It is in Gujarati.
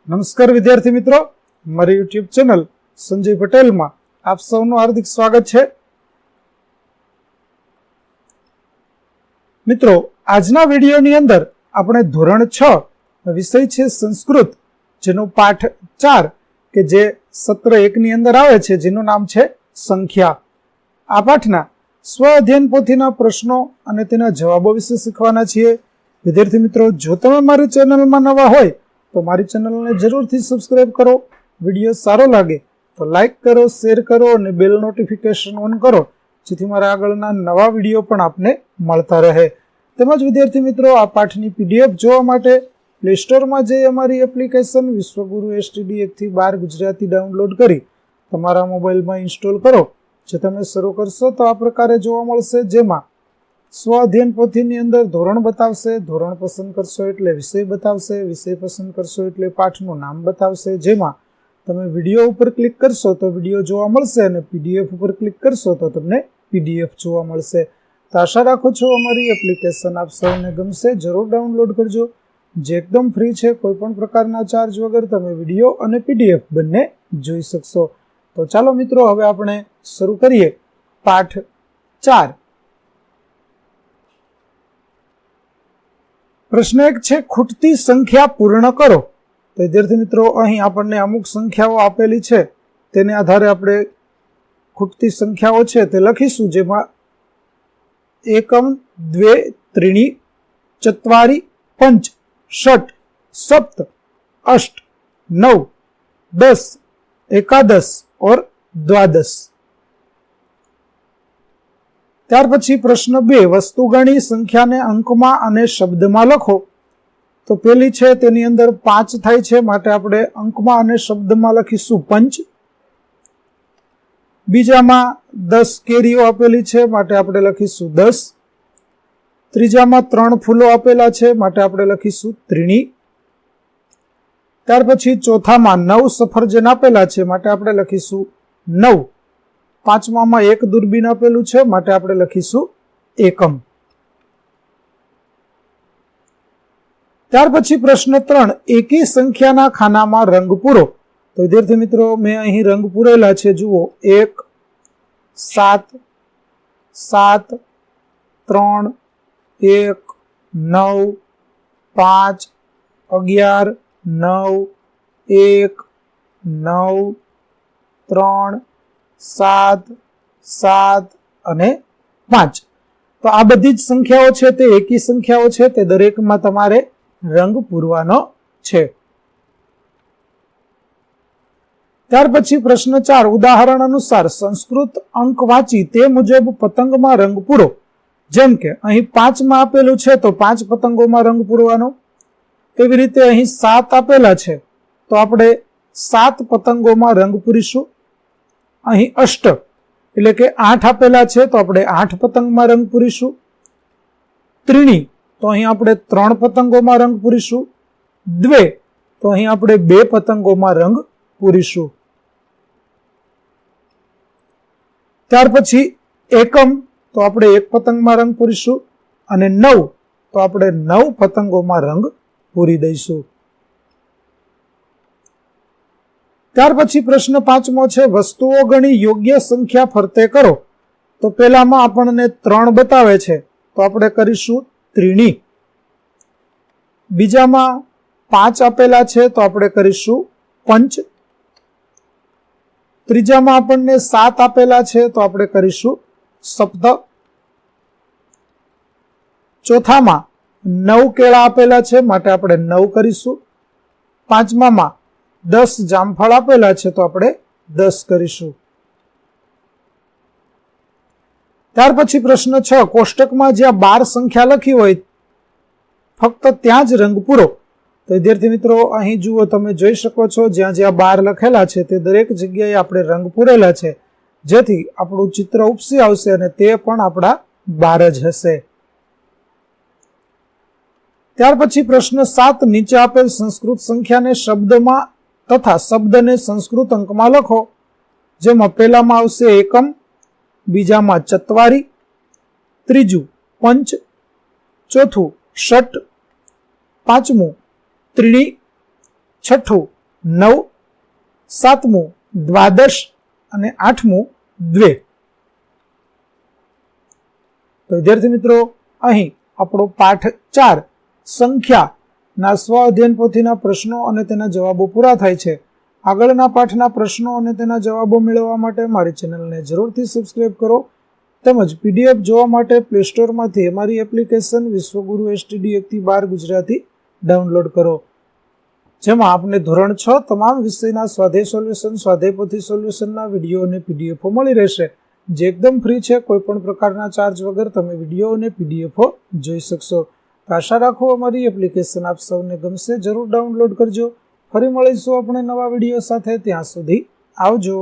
નમસ્કાર વિદ્યાર્થી મિત્રો, મારી યુટ્યુબ ચેનલ સંજય પટેલમાં આપ સૌનું હાર્દિક સ્વાગત છે. મિત્રો, આજના વિડીયોની અંદર આપણે ધોરણ 6 વિષય છે સંસ્કૃત, જેનો પાઠ 4 કે જે સત્ર 1 ની અંદર આવે છે, જેનું નામ છે સંખ્યા. આ પાઠના સ્વ અધ્યયન પોથીના પ્રશ્નો અને તેના જવાબો વિશે શીખવાના છીએ. વિદ્યાર્થી મિત્રો, જો તમે મારી ચેનલમાં નવા હોય તો મારી ચેનલને જરૂરથી સબસ્ક્રાઇબ કરો. વિડીયો સારો લાગે તો લાઇક કરો, શેર કરો અને બેલ નોટિફિકેશન ઓન કરો, જેથી મારા આગળના નવા વિડીયો પણ આપને મળતા રહે. તેમજ વિદ્યાર્થી મિત્રો, આ પાઠની પીડીએફ જોવા માટે પ્લે સ્ટોરમાં જઈ અમારી એપ્લિકેશન વિશ્વગુરુ STD 1 થી 12 ગુજરાતી ડાઉનલોડ કરી તમારા મોબાઈલમાં ઇન્સ્ટોલ કરો. જે તમે શરૂ કરશો તો આ પ્રકારે જોવા મળશે, જેમાં સ્વ અધ્યયન પોથીની અંદર ધોરણ બતાવશે, ધોરણ પસંદ કરશો એટલે વિષય બતાવશે, વિષય પસંદ કરશો એટલે પાઠનું નામ બતાવશે. જેમાં તમે વિડીયો ઉપર ક્લિક કરશો તો વિડીયો જોવા મળશે અને PDF ઉપર ક્લિક કરશો તો તમને PDF જોવા મળશે. તો આશા રાખું છું અમારી એપ્લિકેશન આપ સૌને ગમશે. જરૂર ડાઉનલોડ કરજો, જે એકદમ ફ્રી છે. કોઈ પણ પ્રકારના ચાર્જ વગર તમે વિડીયો અને PDF બંને જોઈ શકશો. તો ચાલો મિત્રો, હવે આપણે શરૂ કરીએ પાઠ 4. પ્રશ્ન 1 છે, ખૂટતી સંખ્યા પૂર્ણ કરો. તો વિદ્યાર્થી મિત્રો, અહીં આપણને અમુક સંખ્યાઓ આપેલી છે, તેને આધારે આપણે ખૂટતી સંખ્યાઓ છે તે લખીશું. જેમાં એકમ, દ્વે, ત્રીણી, ચત્વારી, પંચ, ષટ, સપ્ત, અષ્ટ, નવ, 10, एकादश और द्वादश. ત્યાર પછી પ્રશ્ન 2, વસ્તુગણી સંખ્યાને અંકમાં અને શબ્દમાં લખો. તો પેલી છે તેની અંદર 5 થાય છે, માટે આપણે અંકમાં અને શબ્દમાં લખીશું પંચ. બીજામાં 10 કેરીઓ આપેલી છે, માટે આપણે લખીશું 10. ત્રીજામાં 3 ફૂલો આપેલા છે, માટે આપણે લખીશું ત્રીણી. ત્યાર પછી ચોથામાં 9 સફરજન આપેલા છે, માટે આપણે લખીશું 9. પાંચમામાં 1 દૂરબીન આપેલું છે, માટે આપણે લખીશું એકમ. ત્યાર પછી પ્રશ્ન 3, એકી સંખ્યાના ખાનામાં રંગ પૂરો. તો વિદ્યાર્થી મિત્રો, મેં અહીં રંગ પૂરેલા છે, જુઓ. 1, 7, 7, 3, 1, 9, 5, 11, 9, 1, 9, 3, 7, 7 અને 5. તો આ બધી જ સંખ્યાઓ છે તે એકી સંખ્યાઓ છે, તે દરેકમાં તમારે રંગ પૂરવાનો છે. ત્યાર પછી પ્રશ્ન 4, ઉદાહરણ અનુસાર સંસ્કૃત અંક વાંચી તે મુજબ પતંગમાં રંગ પૂરો. જેમ કે અહીં 5 માં આપેલું છે તો 5 પતંગોમાં રંગ પૂરવાનો. તેવી રીતે અહીં 7 આપેલા છે તો આપણે 7 પતંગોમાં રંગ પૂરીશું. અહીં અષ્ટ એટલે કે 8 આપેલા છે તો આપણે 8 પતંગમાં રંગ પૂરીશું. ત્રીણી તો અહીં આપણે 3 પતંગોમાં રંગ પૂરીશું. દ્વે તો અહીં આપણે 2 પતંગોમાં રંગ પૂરીશું. ત્યાર પછી એકમ તો આપણે 1 પતંગમાં રંગ પૂરીશું. અને 9 તો આપણે 9 પતંગોમાં રંગ પૂરી દઈશું. ત્યાર પછી પ્રશ્ન 5મો છે, વસ્તુઓ ગણી યોગ્ય સંખ્યા ફરતે કરો. તો પહેલામાં આપણને 3 બતાવે છે તો આપણે કરીશું ત્રીણી. બીજામાં 5 આપેલા છે તો આપણે કરીશું પંચ. ત્રીજામાં આપણને 7 આપેલા છે તો આપણે કરીશું સપ્ત. ચોથામાં 9 કેળા આપેલા છે, માટે આપણે 9 કરીશું. પાંચમામાં 10 જામફળ આપેલા છે તો આપણે 10 કરીશું. ત્યાર પછી પ્રશ્ન 6, કોષ્ટકમાં જ્યાં 12 સંખ્યા લખી હોય ફક્ત ત્યાં જ રંગ પૂરો. તો વિદ્યાર્થી મિત્રો, અહીં જુઓ, તમે જોઈ શકો છો, જ્યાં જ્યાં 12 લખેલા છે તે દરેક જગ્યાએ આપણે રંગ પૂરેલા છે, જેથી આપણું ચિત્ર ઉપસી આવશે અને તે પણ આપણા 12 જ હશે. ત્યાર પછી પ્રશ્ન 7, નીચે આપેલ સંસ્કૃત સંખ્યાને શબ્દમાં તથા શબ્દને સંસ્કૃત અંકમાં લખો. જેમાં પહેલામાં આવશે એકમ, બીજામાં ચત્વારી, ત્રીજું પંચ, ચોથું ષટ, પાંચમું ત્રીણી, છઠ્ઠું 9, 7મું દ્વાદશ અને 8મું દ્વે. તો વિદ્યાર્થી મિત્રો, અહીં આપણો પાઠ 4 સંખ્યાના સ્વ અધ્યયન પોથીના પ્રશ્નો અને તેના જવાબો પૂરા થાય છે. આગળના પાઠના પ્રશ્નો અને તેના જવાબો મેળવવા માટે મારી ચેનલને જરૂરથી સબસ્ક્રાઇબ કરો તેમજ પીડીએફ જોવા માટે પ્લે સ્ટોરમાંથી અમારી એપ્લિકેશન વિશ્વગુરુ STD 1 થી 12 ગુજરાતી ડાઉનલોડ કરો, જેમાં આપને ધોરણ 6 તમામ વિષયના સ્વાધ્યાય સોલ્યુશન, સ્વાધ્યાય પોથી સોલ્યુશનના વિડીયો અને પીડીએફો મળી રહેશે, જે એકદમ ફ્રી છે. કોઈ પણ પ્રકારના ચાર્જ વગર તમે વિડીયો અને પીડીએફો જોઈ શકશો. આશા રાખો અમારી એપ્લિકેશન આપ સૌને ગમશે. જરૂર ડાઉનલોડ કરજો. ફરી મળીશું આપણે નવા વિડીયો સાથે. ત્યાં સુધી આવજો.